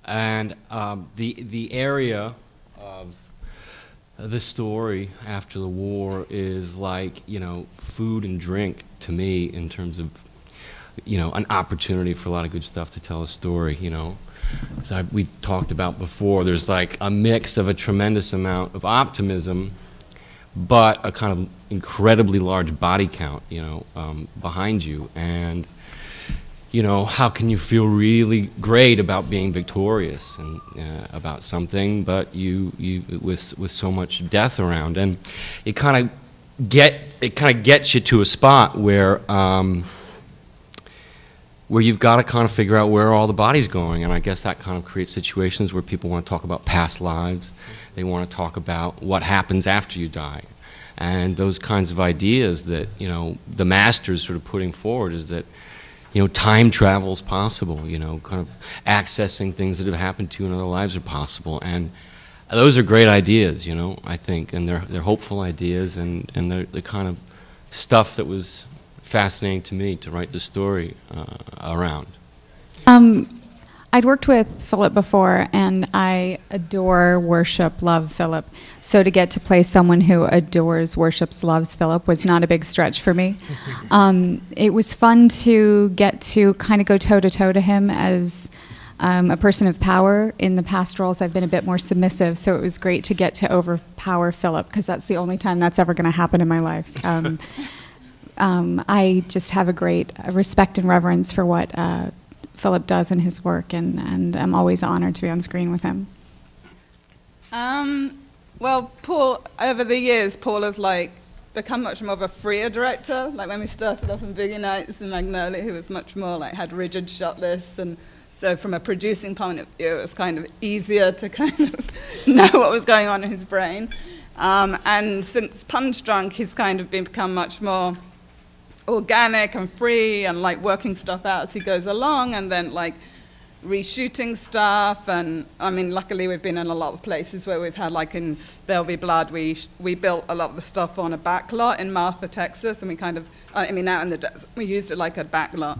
And the area of the story after the war is like, you know, food and drink to me in terms of, you know, an opportunity for a lot of good stuff to tell a story, you know. As we talked about before, there's like a mix of a tremendous amount of optimism, but a kind of incredibly large body count, you know, behind you. And you know, how can you feel really great about being victorious and about something, but with so much death around, and it kind of gets you to a spot where you've got to kind of figure out where all the body's going, and I guess that kind of creates situations where people want to talk about past lives, they want to talk about what happens after you die, and those kinds of ideas that, you know, the masters sort of putting forward is that, you know, time travel is possible, you know, kind of accessing things that have happened to you in other lives are possible. And those are great ideas, you know, I think, and they're hopeful ideas, and they're the kind of stuff that was fascinating to me to write the story around. I'd worked with Philip before, and I adore, worship, love Philip. So to get to play someone who adores, worships, loves Philip was not a big stretch for me. It was fun to get to kind of go toe-to-toe to him as a person of power. In the past roles, I've been a bit more submissive, so it was great to get to overpower Philip, because that's the only time that's ever going to happen in my life. I just have a great respect and reverence for what Philip does in his work, and I'm always honored to be on screen with him. Well, Paul, over the years, Paul has like become much more of a freer director. Like when we started off in Boogie Nights and Magnolia, he was much more like had rigid shot lists, and so from a producing point of view, it was kind of easier to kind of know what was going on in his brain. And since Punch Drunk, he's kind of become much more organic and free, and like working stuff out as he goes along, and then like reshooting stuff. And I mean, luckily we've been in a lot of places where we've had, like in There'll Be Blood, we built a lot of the stuff on a back lot in Marfa, Texas, and we kind of, I mean, out in the desert, we used it like a back lot.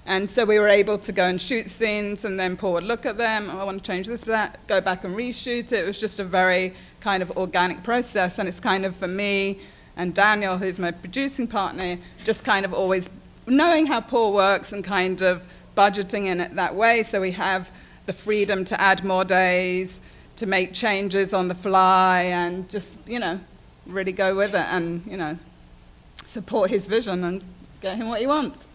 And so we were able to go and shoot scenes, and then Paul would look at them, oh, I want to change this, that, go back and reshoot it. It was just a very kind of organic process, and it's kind of, for me and Daniel, who's my producing partner, just kind of always knowing how Paul works and kind of budgeting in it that way, so we have the freedom to add more days, to make changes on the fly, and just, you know, really go with it and, you know, support his vision and get him what he wants.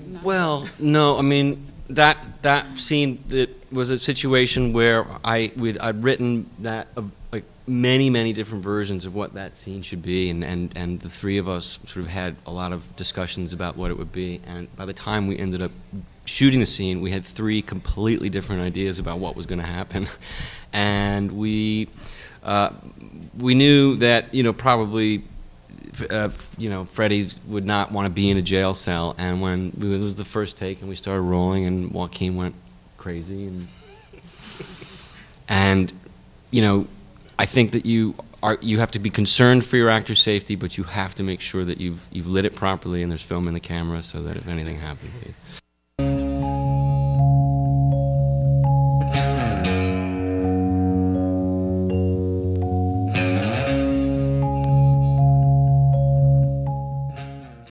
No. Well, no, I mean, that scene, it was a situation where I'd written that like many different versions of what that scene should be, and the three of us sort of had a lot of discussions about what it would be, and by the time we ended up shooting the scene, we had three completely different ideas about what was going to happen, and we knew that, you know, probably you know, Freddie would not want to be in a jail cell, and when it was the first take and we started rolling, and Joaquin went crazy, and you know, I think that you have to be concerned for your actor's safety, but you have to make sure that you've lit it properly and there's film in the camera so that if anything happens.